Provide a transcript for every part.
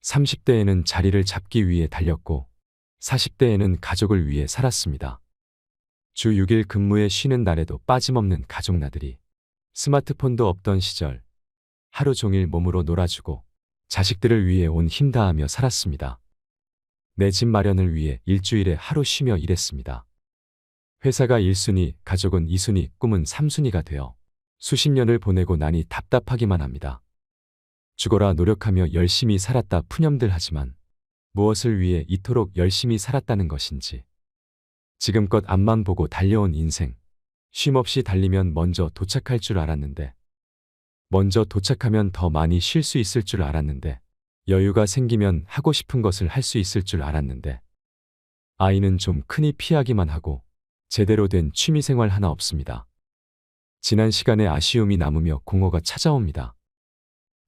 30대에는 자리를 잡기 위해 달렸고 40대에는 가족을 위해 살았습니다. 주 6일 근무에 쉬는 날에도 빠짐없는 가족 나들이. 스마트폰도 없던 시절 하루 종일 몸으로 놀아주고 자식들을 위해 온 힘 다하며 살았습니다. 내 집 마련을 위해 일주일에 하루 쉬며 일했습니다. 회사가 1순위, 가족은 2순위, 꿈은 3순위가 되어 수십 년을 보내고 나니 답답하기만 합니다. 죽어라 노력하며 열심히 살았다 푸념들 하지만 무엇을 위해 이토록 열심히 살았다는 것인지. 지금껏 앞만 보고 달려온 인생. 쉼없이 달리면 먼저 도착할 줄 알았는데, 먼저 도착하면 더 많이 쉴 수 있을 줄 알았는데, 여유가 생기면 하고 싶은 것을 할 수 있을 줄 알았는데, 아이는 좀 크니 피하기만 하고 제대로 된 취미생활 하나 없습니다. 지난 시간에 아쉬움이 남으며 공허가 찾아옵니다.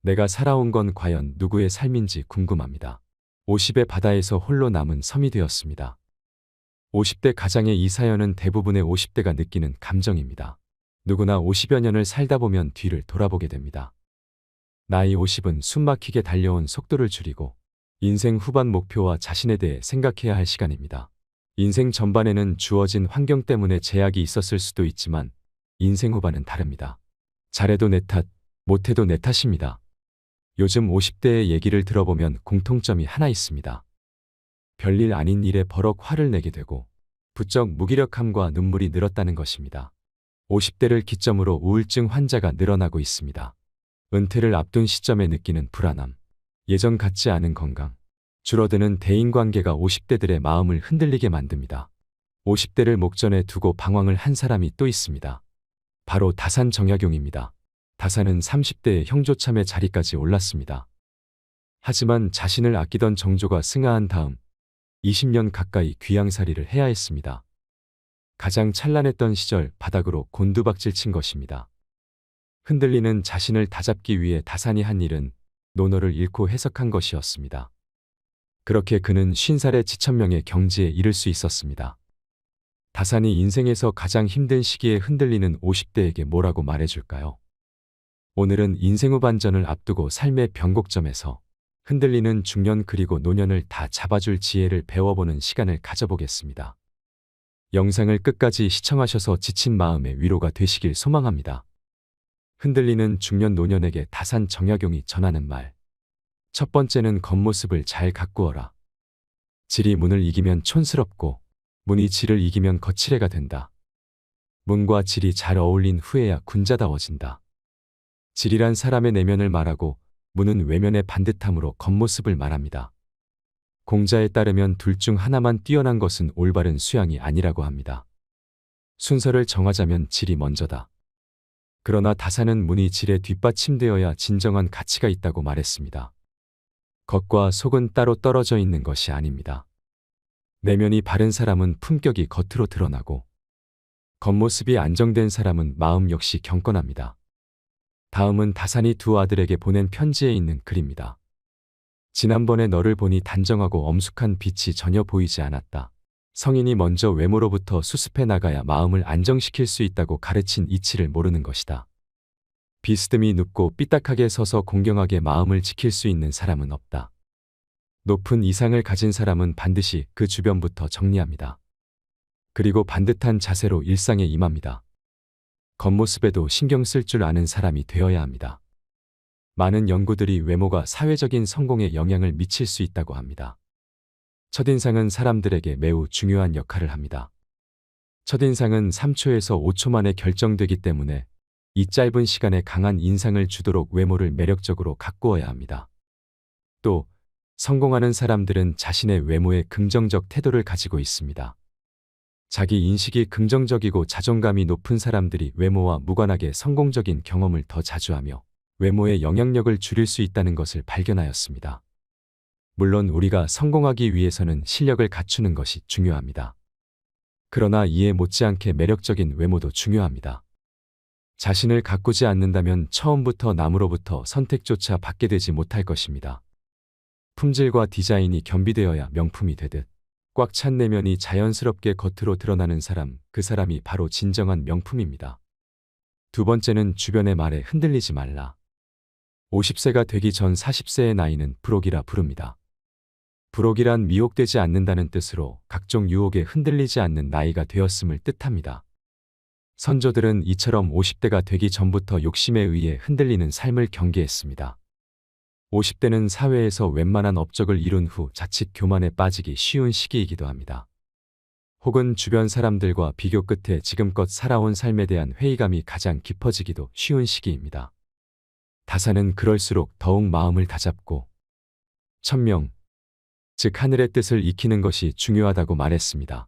내가 살아온 건 과연 누구의 삶인지 궁금합니다. 50의 바다에서 홀로 남은 섬이 되었습니다. 50대 가장의 이 사연은 대부분의 50대가 느끼는 감정입니다. 누구나 50여 년을 살다 보면 뒤를 돌아보게 됩니다. 나이 50은 숨막히게 달려온 속도를 줄이고 인생 후반 목표와 자신에 대해 생각해야 할 시간입니다. 인생 전반에는 주어진 환경 때문에 제약이 있었을 수도 있지만 인생 후반은 다릅니다. 잘해도 내 탓, 못해도 내 탓입니다. 요즘 50대의 얘기를 들어보면 공통점이 하나 있습니다. 별일 아닌 일에 버럭 화를 내게 되고 부쩍 무기력함과 눈물이 늘었다는 것입니다. 50대를 기점으로 우울증 환자가 늘어나고 있습니다. 은퇴를 앞둔 시점에 느끼는 불안함, 예전 같지 않은 건강, 줄어드는 대인관계가 50대들의 마음을 흔들리게 만듭니다. 50대를 목전에 두고 방황을 한 사람이 또 있습니다. 바로 다산 정약용입니다. 다산은 30대의 형조참의 자리까지 올랐습니다. 하지만 자신을 아끼던 정조가 승하한 다음 20년 가까이 귀양살이를 해야 했습니다. 가장 찬란했던 시절 바닥으로 곤두박질 친 것입니다. 흔들리는 자신을 다잡기 위해 다산이 한 일은 논어를 잃고 해석한 것이었습니다. 그렇게 그는 50살의 지천명의 경지에 이를 수 있었습니다. 다산이 인생에서 가장 힘든 시기에 흔들리는 50대에게 뭐라고 말해줄까요? 오늘은 인생 후반전을 앞두고 삶의 변곡점에서 흔들리는 중년 그리고 노년을 다 잡아줄 지혜를 배워보는 시간을 가져보겠습니다. 영상을 끝까지 시청하셔서 지친 마음의 위로가 되시길 소망합니다. 흔들리는 중년 노년에게 다산 정약용이 전하는 말. 첫 번째는 겉모습을 잘 가꾸어라. 질이 문을 이기면 촌스럽고 문이 질을 이기면 거칠애가 된다. 문과 질이 잘 어울린 후에야 군자다워진다. 질이란 사람의 내면을 말하고 문은 외면의 반듯함으로 겉모습을 말합니다. 공자에 따르면 둘 중 하나만 뛰어난 것은 올바른 수양이 아니라고 합니다. 순서를 정하자면 질이 먼저다. 그러나 다산은 문이 질에 뒷받침되어야 진정한 가치가 있다고 말했습니다. 겉과 속은 따로 떨어져 있는 것이 아닙니다. 내면이 바른 사람은 품격이 겉으로 드러나고 겉모습이 안정된 사람은 마음 역시 경건합니다. 다음은 다산이 두 아들에게 보낸 편지에 있는 글입니다. 지난번에 너를 보니 단정하고 엄숙한 빛이 전혀 보이지 않았다. 성인이 먼저 외모로부터 수습해 나가야 마음을 안정시킬 수 있다고 가르친 이치를 모르는 것이다. 비스듬히 눕고 삐딱하게 서서 공경하게 마음을 지킬 수 있는 사람은 없다. 높은 이상을 가진 사람은 반드시 그 주변부터 정리합니다. 그리고 반듯한 자세로 일상에 임합니다. 겉모습에도 신경 쓸 줄 아는 사람이 되어야 합니다. 많은 연구들이 외모가 사회적인 성공에 영향을 미칠 수 있다고 합니다. 첫인상은 사람들에게 매우 중요한 역할을 합니다. 첫인상은 3초에서 5초 만에 결정되기 때문에 이 짧은 시간에 강한 인상을 주도록 외모를 매력적으로 가꾸어야 합니다. 또 성공하는 사람들은 자신의 외모에 긍정적 태도를 가지고 있습니다. 자기 인식이 긍정적이고 자존감이 높은 사람들이 외모와 무관하게 성공적인 경험을 더 자주 하며 외모의 영향력을 줄일 수 있다는 것을 발견하였습니다. 물론 우리가 성공하기 위해서는 실력을 갖추는 것이 중요합니다. 그러나 이에 못지않게 매력적인 외모도 중요합니다. 자신을 가꾸지 않는다면 처음부터 남으로부터 선택조차 받게 되지 못할 것입니다. 품질과 디자인이 겸비되어야 명품이 되듯 꽉 찬 내면이 자연스럽게 겉으로 드러나는 사람, 그 사람이 바로 진정한 명품입니다. 두 번째는 주변의 말에 흔들리지 말라. 50세가 되기 전 40세의 나이는 불옥이라 부릅니다. 불옥이란 미혹되지 않는다는 뜻으로 각종 유혹에 흔들리지 않는 나이가 되었음을 뜻합니다. 선조들은 이처럼 50대가 되기 전부터 욕심에 의해 흔들리는 삶을 경계했습니다. 50대는 사회에서 웬만한 업적을 이룬 후 자칫 교만에 빠지기 쉬운 시기이기도 합니다. 혹은 주변 사람들과 비교 끝에 지금껏 살아온 삶에 대한 회의감이 가장 깊어지기도 쉬운 시기입니다. 다사는 그럴수록 더욱 마음을 다잡고 천명, 즉 하늘의 뜻을 익히는 것이 중요하다고 말했습니다.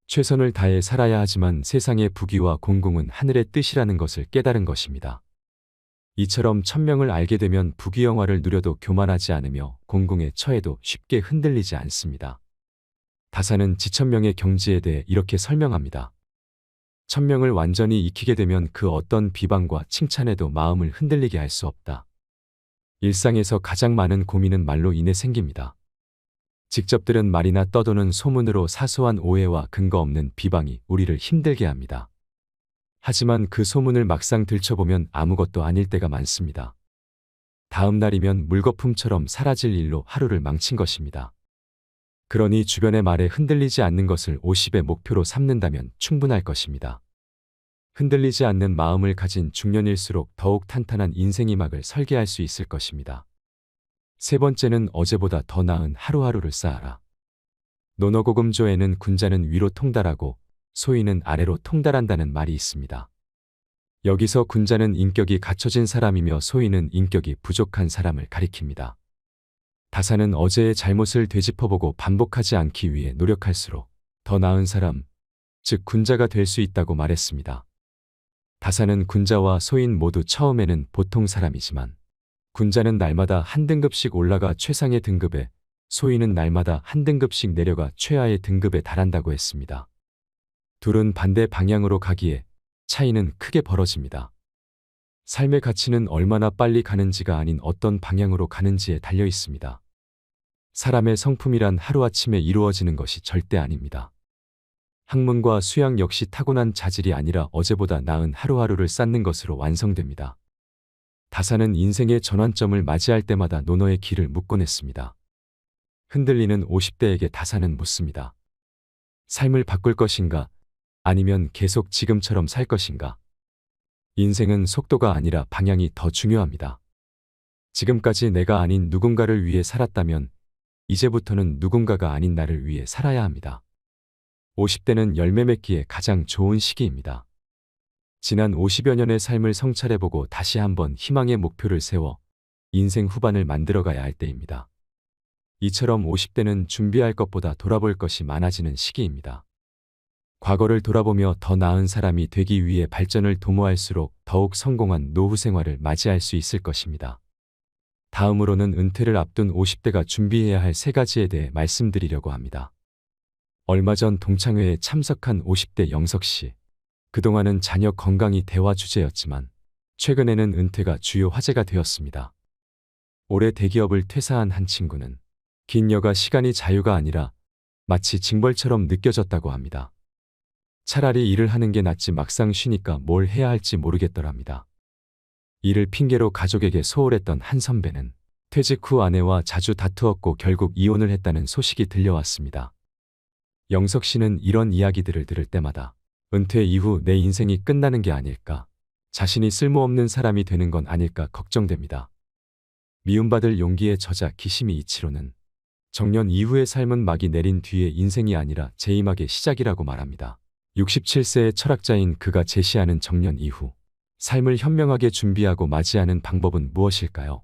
최선을 다해 살아야 하지만 세상의 부귀와 공공은 하늘의 뜻이라는 것을 깨달은 것입니다. 이처럼 천명을 알게 되면 부귀영화를 누려도 교만하지 않으며 공공에 처해도 쉽게 흔들리지 않습니다. 다사는 지천명의 경지에 대해 이렇게 설명합니다. 천명을 완전히 익히게 되면 그 어떤 비방과 칭찬에도 마음을 흔들리게 할 수 없다. 일상에서 가장 많은 고민은 말로 인해 생깁니다. 직접 들은 말이나 떠도는 소문으로 사소한 오해와 근거 없는 비방이 우리를 힘들게 합니다. 하지만 그 소문을 막상 들춰보면 아무것도 아닐 때가 많습니다. 다음 날이면 물거품처럼 사라질 일로 하루를 망친 것입니다. 그러니 주변의 말에 흔들리지 않는 것을 50의 목표로 삼는다면 충분할 것입니다. 흔들리지 않는 마음을 가진 중년일수록 더욱 탄탄한 인생이막을 설계할 수 있을 것입니다. 세 번째는 어제보다 더 나은 하루하루를 쌓아라. 논어고금조에는 군자는 위로 통달하고 소인은 아래로 통달한다는 말이 있습니다. 여기서 군자는 인격이 갖춰진 사람이며 소인은 인격이 부족한 사람을 가리킵니다. 다사는 어제의 잘못을 되짚어보고 반복하지 않기 위해 노력할수록 더 나은 사람, 즉 군자가 될 수 있다고 말했습니다. 다사는 군자와 소인 모두 처음에는 보통 사람이지만 군자는 날마다 한 등급씩 올라가 최상의 등급에, 소인은 날마다 한 등급씩 내려가 최하의 등급에 달한다고 했습니다. 둘은 반대 방향으로 가기에 차이는 크게 벌어집니다. 삶의 가치는 얼마나 빨리 가는지가 아닌 어떤 방향으로 가는지에 달려 있습니다. 사람의 성품이란 하루아침에 이루어지는 것이 절대 아닙니다. 학문과 수양 역시 타고난 자질이 아니라 어제보다 나은 하루하루를 쌓는 것으로 완성됩니다. 다사는 인생의 전환점을 맞이할 때마다 논어의 길을 묻곤 했습니다. 흔들리는 50대에게 다사는 묻습니다. 삶을 바꿀 것인가? 아니면 계속 지금처럼 살 것인가? 인생은 속도가 아니라 방향이 더 중요합니다. 지금까지 내가 아닌 누군가를 위해 살았다면 이제부터는 누군가가 아닌 나를 위해 살아야 합니다. 50대는 열매 맺기에 가장 좋은 시기입니다. 지난 50여 년의 삶을 성찰해보고 다시 한번 희망의 목표를 세워 인생 후반을 만들어가야 할 때입니다. 이처럼 50대는 준비할 것보다 돌아볼 것이 많아지는 시기입니다. 과거를 돌아보며 더 나은 사람이 되기 위해 발전을 도모할수록 더욱 성공한 노후 생활을 맞이할 수 있을 것입니다. 다음으로는 은퇴를 앞둔 50대가 준비해야 할 3가지에 대해 말씀드리려고 합니다. 얼마 전 동창회에 참석한 50대 영석 씨. 그동안은 자녀 건강이 대화 주제였지만 최근에는 은퇴가 주요 화제가 되었습니다. 올해 대기업을 퇴사한 한 친구는 긴 여가 시간이 자유가 아니라 마치 징벌처럼 느껴졌다고 합니다. 차라리 일을 하는 게 낫지 막상 쉬니까 뭘 해야 할지 모르겠더랍니다. 이를 핑계로 가족에게 소홀했던 한 선배는 퇴직 후 아내와 자주 다투었고 결국 이혼을 했다는 소식이 들려왔습니다. 영석 씨는 이런 이야기들을 들을 때마다 은퇴 이후 내 인생이 끝나는 게 아닐까, 자신이 쓸모없는 사람이 되는 건 아닐까 걱정됩니다. 미움받을 용기의 저자 기시미 이치로는 정년 이후의 삶은 막이 내린 뒤의 인생이 아니라 재임하게 시작이라고 말합니다. 67세의 철학자인 그가 제시하는 정년 이후 삶을 현명하게 준비하고 맞이하는 방법은 무엇일까요?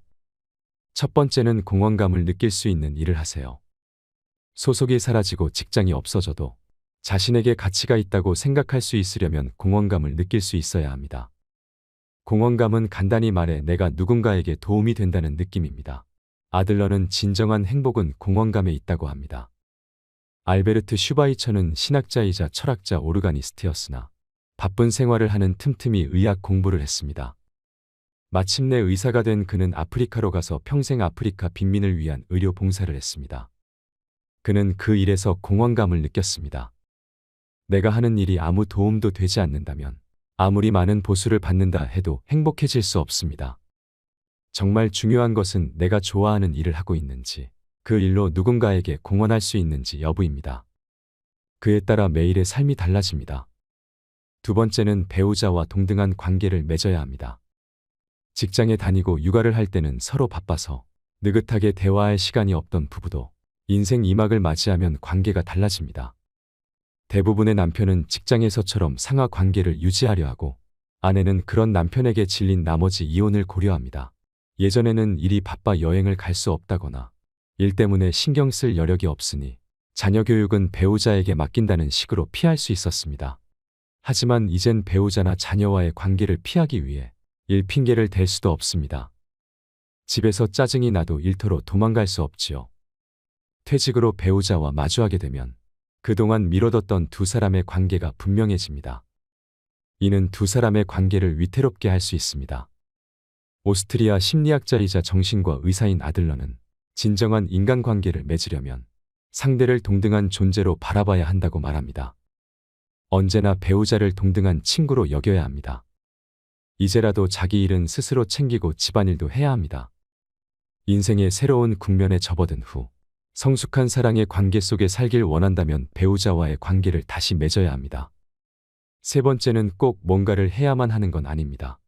첫 번째는 공허감을 느낄 수 있는 일을 하세요. 소속이 사라지고 직장이 없어져도 자신에게 가치가 있다고 생각할 수 있으려면 공허감을 느낄 수 있어야 합니다. 공허감은 간단히 말해 내가 누군가에게 도움이 된다는 느낌입니다. 아들러는 진정한 행복은 공허감에 있다고 합니다. 알베르트 슈바이처는 신학자이자 철학자 오르가니스트였으나 바쁜 생활을 하는 틈틈이 의학 공부를 했습니다. 마침내 의사가 된 그는 아프리카로 가서 평생 아프리카 빈민을 위한 의료 봉사를 했습니다. 그는 그 일에서 공허감을 느꼈습니다. 내가 하는 일이 아무 도움도 되지 않는다면 아무리 많은 보수를 받는다 해도 행복해질 수 없습니다. 정말 중요한 것은 내가 좋아하는 일을 하고 있는지, 그 일로 누군가에게 공헌할 수 있는지 여부입니다. 그에 따라 매일의 삶이 달라집니다. 두 번째는 배우자와 동등한 관계를 맺어야 합니다. 직장에 다니고 육아를 할 때는 서로 바빠서 느긋하게 대화할 시간이 없던 부부도 인생 2막을 맞이하면 관계가 달라집니다. 대부분의 남편은 직장에서처럼 상하 관계를 유지하려 하고, 아내는 그런 남편에게 질린 나머지 이혼을 고려합니다. 예전에는 일이 바빠 여행을 갈 수 없다거나 일 때문에 신경 쓸 여력이 없으니 자녀 교육은 배우자에게 맡긴다는 식으로 피할 수 있었습니다. 하지만 이젠 배우자나 자녀와의 관계를 피하기 위해 일 핑계를 댈 수도 없습니다. 집에서 짜증이 나도 일터로 도망갈 수 없지요. 퇴직으로 배우자와 마주하게 되면 그동안 미뤄뒀던 두 사람의 관계가 분명해집니다. 이는 두 사람의 관계를 위태롭게 할 수 있습니다. 오스트리아 심리학자이자 정신과 의사인 아들러는 진정한 인간관계를 맺으려면 상대를 동등한 존재로 바라봐야 한다고 말합니다. 언제나 배우자를 동등한 친구로 여겨야 합니다. 이제라도 자기 일은 스스로 챙기고 집안일도 해야 합니다. 인생의 새로운 국면에 접어든 후 성숙한 사랑의 관계 속에 살길 원한다면 배우자와의 관계를 다시 맺어야 합니다. 세 번째는 꼭 뭔가를 해야만 하는 건 아닙니다.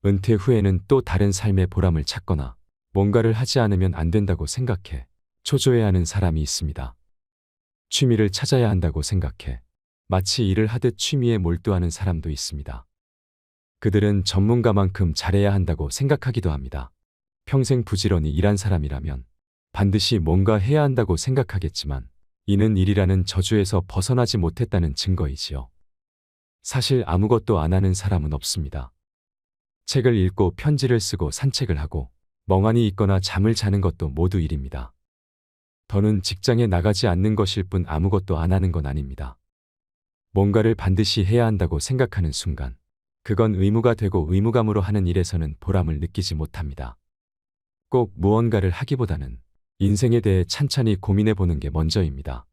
은퇴 후에는 또 다른 삶의 보람을 찾거나 뭔가를 하지 않으면 안 된다고 생각해 초조해하는 사람이 있습니다. 취미를 찾아야 한다고 생각해 마치 일을 하듯 취미에 몰두하는 사람도 있습니다. 그들은 전문가만큼 잘해야 한다고 생각하기도 합니다. 평생 부지런히 일한 사람이라면 반드시 뭔가 해야 한다고 생각하겠지만 이는 일이라는 저주에서 벗어나지 못했다는 증거이지요. 사실 아무것도 안 하는 사람은 없습니다. 책을 읽고 편지를 쓰고 산책을 하고 멍하니 있거나 잠을 자는 것도 모두 일입니다. 더는 직장에 나가지 않는 것일 뿐 아무것도 안 하는 건 아닙니다. 뭔가를 반드시 해야 한다고 생각하는 순간 그건 의무가 되고 의무감으로 하는 일에서는 보람을 느끼지 못합니다. 꼭 무언가를 하기보다는 인생에 대해 찬찬히 고민해 보는 게 먼저입니다.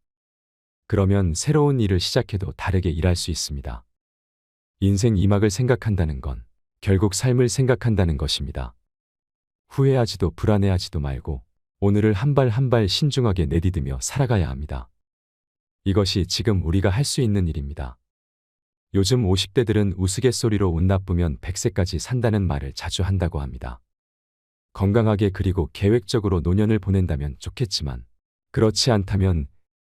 그러면 새로운 일을 시작해도 다르게 일할 수 있습니다. 인생 2막을 생각한다는 건 결국 삶을 생각한다는 것입니다. 후회하지도 불안해하지도 말고 오늘을 한 발 한 발 신중하게 내디디며 살아가야 합니다. 이것이 지금 우리가 할 수 있는 일입니다. 요즘 50대들은 우스갯소리로 운 나쁘면 100세까지 산다는 말을 자주 한다고 합니다. 건강하게 그리고 계획적으로 노년을 보낸다면 좋겠지만 그렇지 않다면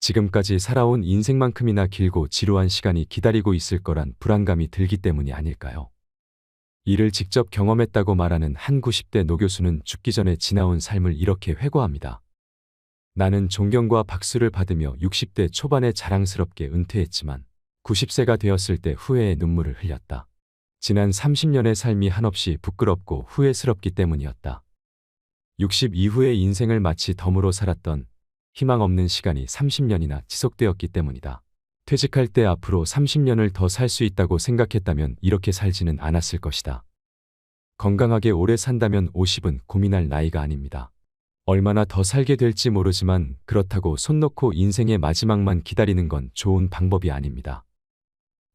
지금까지 살아온 인생만큼이나 길고 지루한 시간이 기다리고 있을 거란 불안감이 들기 때문이 아닐까요? 이를 직접 경험했다고 말하는 한 90대 노교수는 죽기 전에 지나온 삶을 이렇게 회고합니다. 나는 존경과 박수를 받으며 60대 초반에 자랑스럽게 은퇴했지만 90세가 되었을 때 후회의 눈물을 흘렸다. 지난 30년의 삶이 한없이 부끄럽고 후회스럽기 때문이었다. 60 이후의 인생을 마치 덤으로 살았던 희망 없는 시간이 30년이나 지속되었기 때문이다. 퇴직할 때 앞으로 30년을 더 살 수 있다고 생각했다면 이렇게 살지는 않았을 것이다. 건강하게 오래 산다면 50은 고민할 나이가 아닙니다. 얼마나 더 살게 될지 모르지만 그렇다고 손 놓고 인생의 마지막만 기다리는 건 좋은 방법이 아닙니다.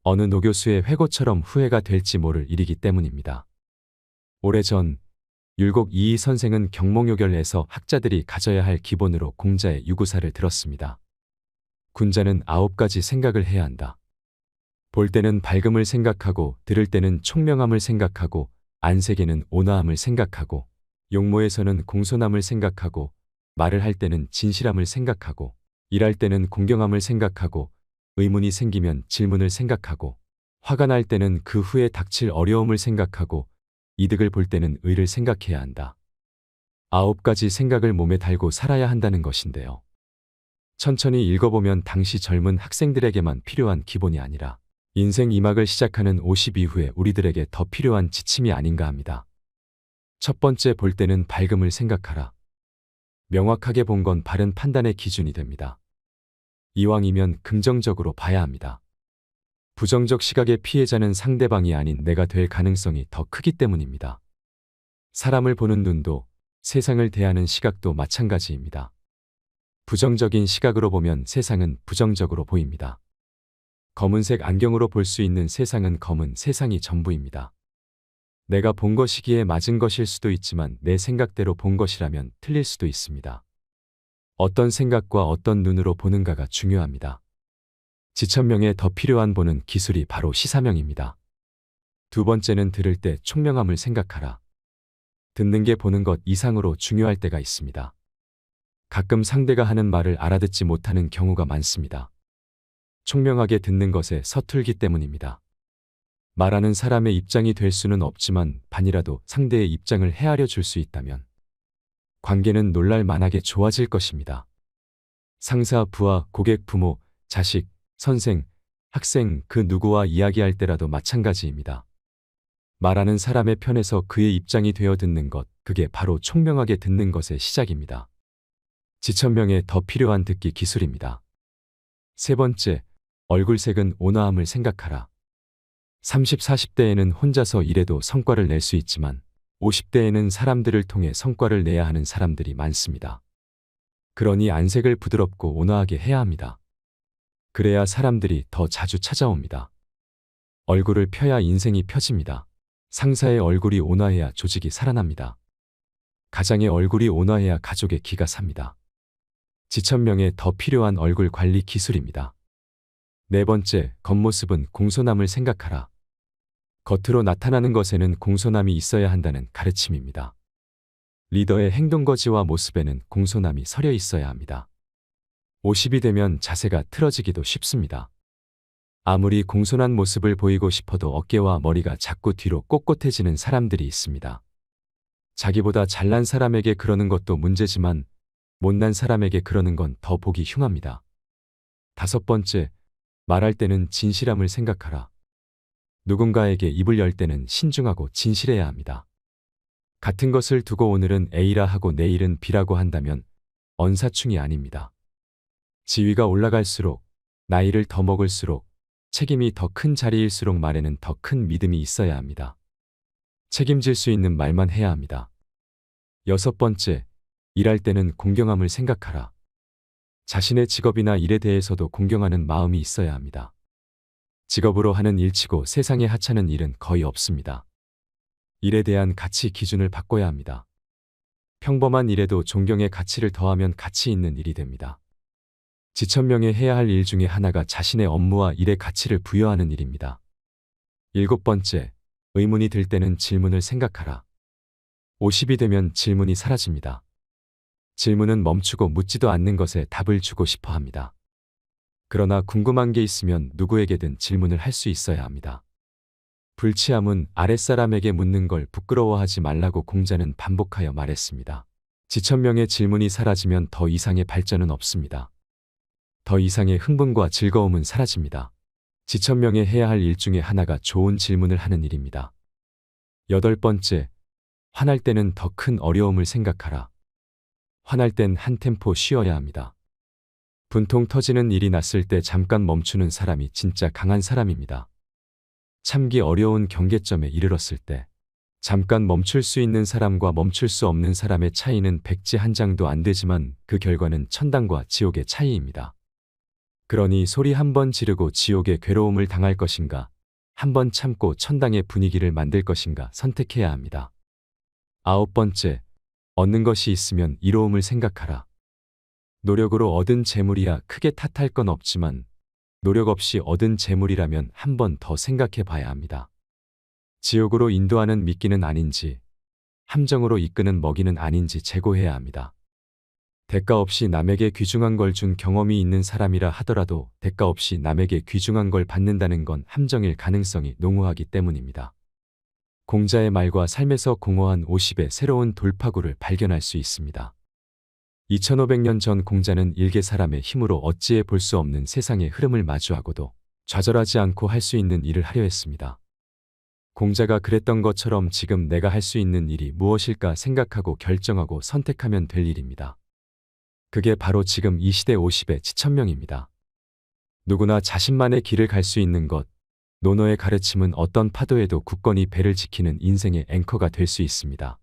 어느 노교수의 회고처럼 후회가 될지 모를 일이기 때문입니다. 오래전 율곡 이이 선생은 경몽요결에서 학자들이 가져야 할 기본으로 공자의 유구사를 들었습니다. 군자는 9가지 생각을 해야 한다. 볼 때는 밝음을 생각하고 들을 때는 총명함을 생각하고 안색에는 온화함을 생각하고 용모에서는 공손함을 생각하고 말을 할 때는 진실함을 생각하고 일할 때는 공경함을 생각하고 의문이 생기면 질문을 생각하고 화가 날 때는 그 후에 닥칠 어려움을 생각하고 이득을 볼 때는 의를 생각해야 한다. 9가지 생각을 몸에 달고 살아야 한다는 것인데요. 천천히 읽어보면 당시 젊은 학생들에게만 필요한 기본이 아니라 인생 2막을 시작하는 50 이후에 우리들에게 더 필요한 지침이 아닌가 합니다. 첫 번째, 볼 때는 밝음을 생각하라. 명확하게 본 건 바른 판단의 기준이 됩니다. 이왕이면 긍정적으로 봐야 합니다. 부정적 시각의 피해자는 상대방이 아닌 내가 될 가능성이 더 크기 때문입니다. 사람을 보는 눈도 세상을 대하는 시각도 마찬가지입니다. 부정적인 시각으로 보면 세상은 부정적으로 보입니다. 검은색 안경으로 볼 수 있는 세상은 검은 세상이 전부입니다. 내가 본 것이기에 맞은 것일 수도 있지만 내 생각대로 본 것이라면 틀릴 수도 있습니다. 어떤 생각과 어떤 눈으로 보는가가 중요합니다. 지천명에 더 필요한 보는 기술이 바로 시사명입니다. 두 번째는 들을 때 총명함을 생각하라. 듣는 게 보는 것 이상으로 중요할 때가 있습니다. 가끔 상대가 하는 말을 알아듣지 못하는 경우가 많습니다. 총명하게 듣는 것에 서툴기 때문입니다. 말하는 사람의 입장이 될 수는 없지만 반이라도 상대의 입장을 헤아려 줄 수 있다면 관계는 놀랄 만하게 좋아질 것입니다. 상사, 부하, 고객, 부모, 자식, 선생, 학생 그 누구와 이야기할 때라도 마찬가지입니다. 말하는 사람의 편에서 그의 입장이 되어 듣는 것, 그게 바로 총명하게 듣는 것의 시작입니다. 지천명에 더 필요한 듣기 기술입니다. 세 번째, 얼굴색은 온화함을 생각하라. 30, 40대에는 혼자서 일해도 성과를 낼 수 있지만 50대에는 사람들을 통해 성과를 내야 하는 사람들이 많습니다. 그러니 안색을 부드럽고 온화하게 해야 합니다. 그래야 사람들이 더 자주 찾아옵니다. 얼굴을 펴야 인생이 펴집니다. 상사의 얼굴이 온화해야 조직이 살아납니다. 가장의 얼굴이 온화해야 가족의 기가 삽니다. 지천명에 더 필요한 얼굴 관리 기술입니다. 네 번째, 겉모습은 공손함을 생각하라. 겉으로 나타나는 것에는 공손함이 있어야 한다는 가르침입니다. 리더의 행동거지와 모습에는 공손함이 서려 있어야 합니다. 50이 되면 자세가 틀어지기도 쉽습니다. 아무리 공손한 모습을 보이고 싶어도 어깨와 머리가 자꾸 뒤로 꼿꼿해지는 사람들이 있습니다. 자기보다 잘난 사람에게 그러는 것도 문제지만 못난 사람에게 그러는 건 더 보기 흉합니다. 다섯 번째, 말할 때는 진실함을 생각하라. 누군가에게 입을 열 때는 신중하고 진실해야 합니다. 같은 것을 두고 오늘은 A라 하고 내일은 B라고 한다면 언사충이 아닙니다. 지위가 올라갈수록, 나이를 더 먹을수록, 책임이 더 큰 자리일수록 말에는 더 큰 믿음이 있어야 합니다. 책임질 수 있는 말만 해야 합니다. 여섯 번째, 일할 때는 공경함을 생각하라. 자신의 직업이나 일에 대해서도 공경하는 마음이 있어야 합니다. 직업으로 하는 일치고 세상에 하찮은 일은 거의 없습니다. 일에 대한 가치 기준을 바꿔야 합니다. 평범한 일에도 존경의 가치를 더하면 가치 있는 일이 됩니다. 지천명에 해야 할 일 중에 하나가 자신의 업무와 일의 가치를 부여하는 일입니다. 일곱 번째, 의문이 들 때는 질문을 생각하라. 50이 되면 질문이 사라집니다. 질문은 멈추고 묻지도 않는 것에 답을 주고 싶어 합니다. 그러나 궁금한 게 있으면 누구에게든 질문을 할 수 있어야 합니다. 불치함은 아랫사람에게 묻는 걸 부끄러워하지 말라고 공자는 반복하여 말했습니다. 지천명의 질문이 사라지면 더 이상의 발전은 없습니다. 더 이상의 흥분과 즐거움은 사라집니다. 지천명에 해야 할 일 중에 하나가 좋은 질문을 하는 일입니다. 여덟 번째, 화날 때는 더 큰 어려움을 생각하라. 화날 땐 한 템포 쉬어야 합니다. 분통 터지는 일이 났을 때 잠깐 멈추는 사람이 진짜 강한 사람입니다. 참기 어려운 경계점에 이르렀을 때 잠깐 멈출 수 있는 사람과 멈출 수 없는 사람의 차이는 백지 한 장도 안 되지만 그 결과는 천당과 지옥의 차이입니다. 그러니 소리 한 번 지르고 지옥의 괴로움을 당할 것인가, 한 번 참고 천당의 분위기를 만들 것인가 선택해야 합니다. 아홉 번째, 얻는 것이 있으면 이로움을 생각하라. 노력으로 얻은 재물이야 크게 탓할 건 없지만 노력 없이 얻은 재물이라면 한 번 더 생각해 봐야 합니다. 지옥으로 인도하는 미끼는 아닌지, 함정으로 이끄는 먹이는 아닌지 재고해야 합니다. 대가 없이 남에게 귀중한 걸 준 경험이 있는 사람이라 하더라도 대가 없이 남에게 귀중한 걸 받는다는 건 함정일 가능성이 농후하기 때문입니다. 공자의 말과 삶에서 공허한 50의 새로운 돌파구를 발견할 수 있습니다. 2500년 전 공자는 일개 사람의 힘으로 어찌해 볼 수 없는 세상의 흐름을 마주하고도 좌절하지 않고 할 수 있는 일을 하려 했습니다. 공자가 그랬던 것처럼 지금 내가 할 수 있는 일이 무엇일까 생각하고 결정하고 선택하면 될 일입니다. 그게 바로 지금 이 시대 50의 지천명입니다. 누구나 자신만의 길을 갈 수 있는 것, 노노의 가르침은 어떤 파도에도 굳건히 배를 지키는 인생의 앵커가 될 수 있습니다.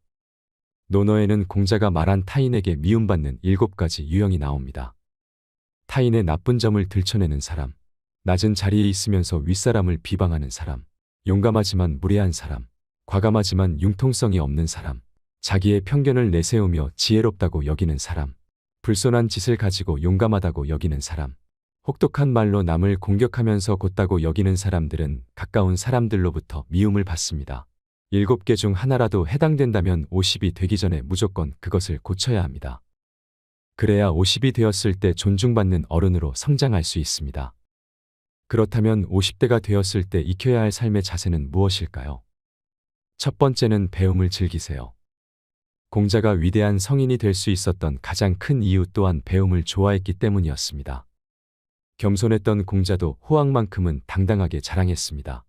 노노에는 공자가 말한 타인에게 미움받는 7가지 유형이 나옵니다. 타인의 나쁜 점을 들춰내는 사람, 낮은 자리에 있으면서 윗사람을 비방하는 사람, 용감하지만 무례한 사람, 과감하지만 융통성이 없는 사람, 자기의 편견을 내세우며 지혜롭다고 여기는 사람, 불손한 짓을 가지고 용감하다고 여기는 사람, 혹독한 말로 남을 공격하면서 곧다고 여기는 사람들은 가까운 사람들로부터 미움을 받습니다. 7개 중 하나라도 해당된다면 50이 되기 전에 무조건 그것을 고쳐야 합니다. 그래야 50이 되었을 때 존중받는 어른으로 성장할 수 있습니다. 그렇다면 50대가 되었을 때 익혀야 할 삶의 자세는 무엇일까요? 첫 번째는 배움을 즐기세요. 공자가 위대한 성인이 될 수 있었던 가장 큰 이유 또한 배움을 좋아했기 때문이었습니다. 겸손했던 공자도 호황만큼은 당당하게 자랑했습니다.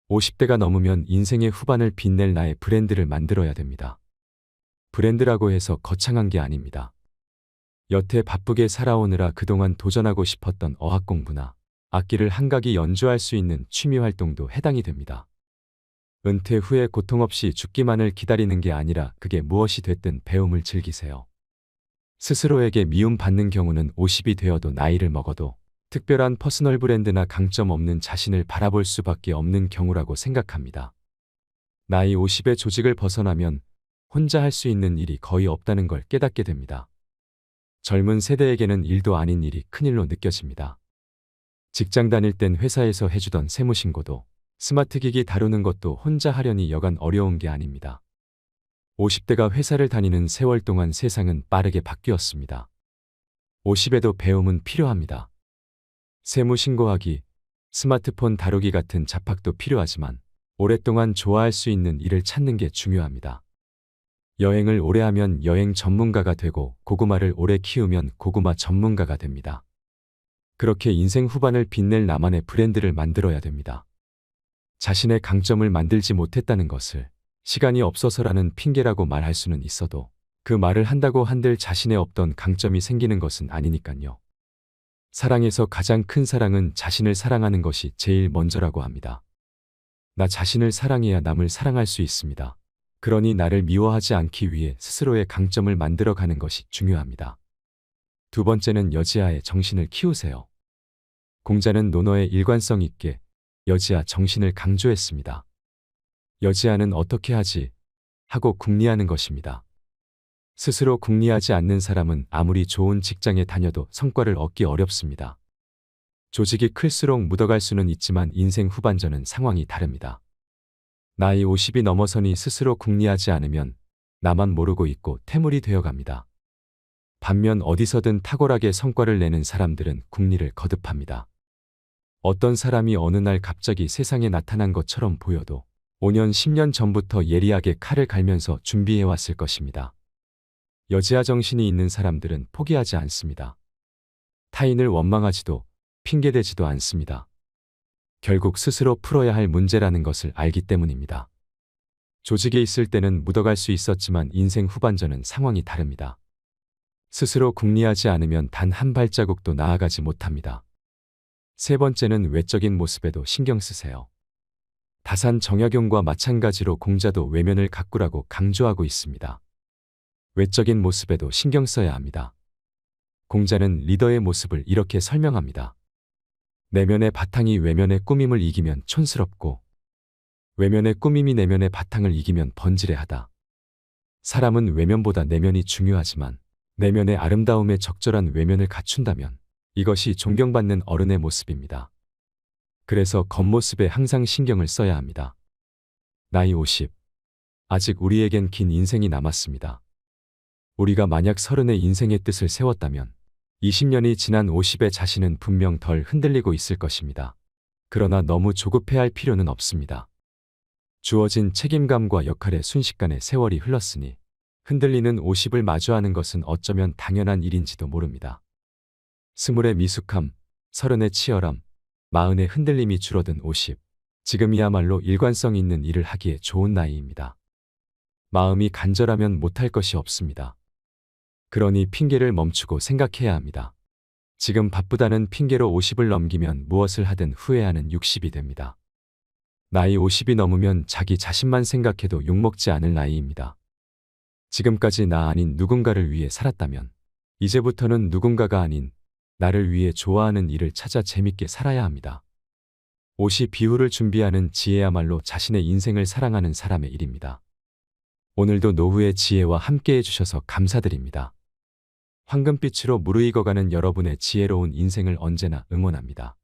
50대가 넘으면 인생의 후반을 빛낼 나의 브랜드를 만들어야 됩니다. 브랜드라고 해서 거창한 게 아닙니다. 여태 바쁘게 살아오느라 그동안 도전하고 싶었던 어학 공부나 악기를 한각이 연주할 수 있는 취미 활동도 해당이 됩니다. 은퇴 후에 고통 없이 죽기만을 기다리는 게 아니라 그게 무엇이 됐든 배움을 즐기세요. 스스로에게 미움받는 경우는 50이 되어도 나이를 먹어도 특별한 퍼스널 브랜드나 강점 없는 자신을 바라볼 수밖에 없는 경우라고 생각합니다. 나이 50의 조직을 벗어나면 혼자 할 수 있는 일이 거의 없다는 걸 깨닫게 됩니다. 젊은 세대에게는 일도 아닌 일이 큰일로 느껴집니다. 직장 다닐 땐 회사에서 해주던 세무신고도 스마트 기기 다루는 것도 혼자 하려니 여간 어려운 게 아닙니다. 50대가 회사를 다니는 세월 동안 세상은 빠르게 바뀌었습니다. 50에도 배움은 필요합니다. 세무신고하기, 스마트폰 다루기 같은 잡학도 필요하지만 오랫동안 좋아할 수 있는 일을 찾는 게 중요합니다. 여행을 오래 하면 여행 전문가가 되고 고구마를 오래 키우면 고구마 전문가가 됩니다. 그렇게 인생 후반을 빛낼 나만의 브랜드를 만들어야 됩니다. 자신의 강점을 만들지 못했다는 것을 시간이 없어서라는 핑계라고 말할 수는 있어도 그 말을 한다고 한들 자신의 없던 강점이 생기는 것은 아니니까요. 사랑에서 가장 큰 사랑은 자신을 사랑하는 것이 제일 먼저라고 합니다. 나 자신을 사랑해야 남을 사랑할 수 있습니다. 그러니 나를 미워하지 않기 위해 스스로의 강점을 만들어가는 것이 중요합니다. 두 번째는 여지아의 정신을 키우세요. 공자는 논어의 일관성 있게 여지아 정신을 강조했습니다. 여지아는 어떻게 하지? 하고 궁리하는 것입니다. 스스로 궁리하지 않는 사람은 아무리 좋은 직장에 다녀도 성과를 얻기 어렵습니다. 조직이 클수록 묻어갈 수는 있지만 인생 후반전은 상황이 다릅니다. 나이 50이 넘어서니 스스로 궁리하지 않으면 나만 모르고 있고 태물이 되어갑니다. 반면 어디서든 탁월하게 성과를 내는 사람들은 궁리를 거듭합니다. 어떤 사람이 어느 날 갑자기 세상에 나타난 것처럼 보여도 5년, 10년 전부터 예리하게 칼을 갈면서 준비해왔을 것입니다. 여지아 정신이 있는 사람들은 포기하지 않습니다. 타인을 원망하지도 핑계대지도 않습니다. 결국 스스로 풀어야 할 문제라는 것을 알기 때문입니다. 조직에 있을 때는 묻어갈 수 있었지만 인생 후반전은 상황이 다릅니다. 스스로 궁리하지 않으면 단 한 발자국도 나아가지 못합니다. 세 번째는 외적인 모습에도 신경 쓰세요. 다산 정약용과 마찬가지로 공자도 외면을 가꾸라고 강조하고 있습니다. 외적인 모습에도 신경 써야 합니다. 공자는 리더의 모습을 이렇게 설명합니다. 내면의 바탕이 외면의 꾸밈을 이기면 촌스럽고 외면의 꾸밈이 내면의 바탕을 이기면 번지레하다. 사람은 외면보다 내면이 중요하지만 내면의 아름다움에 적절한 외면을 갖춘다면 이것이 존경받는 어른의 모습입니다. 그래서 겉모습에 항상 신경을 써야 합니다. 나이 50. 아직 우리에겐 긴 인생이 남았습니다. 우리가 만약 30의 인생의 뜻을 세웠다면 20년이 지난 50의 자신은 분명 덜 흔들리고 있을 것입니다. 그러나 너무 조급해할 필요는 없습니다. 주어진 책임감과 역할에 순식간에 세월이 흘렀으니 흔들리는 50을 마주하는 것은 어쩌면 당연한 일인지도 모릅니다. 20의 미숙함, 30의 치열함, 40의 흔들림이 줄어든 50. 지금이야말로 일관성 있는 일을 하기에 좋은 나이입니다. 마음이 간절하면 못할 것이 없습니다. 그러니 핑계를 멈추고 생각해야 합니다. 지금 바쁘다는 핑계로 50을 넘기면 무엇을 하든 후회하는 60이 됩니다. 나이 50이 넘으면 자기 자신만 생각해도 욕먹지 않을 나이입니다. 지금까지 나 아닌 누군가를 위해 살았다면 이제부터는 누군가가 아닌 나를 위해 좋아하는 일을 찾아 재밌게 살아야 합니다. 옷이 비후를 준비하는 지혜야말로 자신의 인생을 사랑하는 사람의 일입니다. 오늘도 노후의 지혜와 함께 해주셔서 감사드립니다. 황금빛으로 무르익어가는 여러분의 지혜로운 인생을 언제나 응원합니다.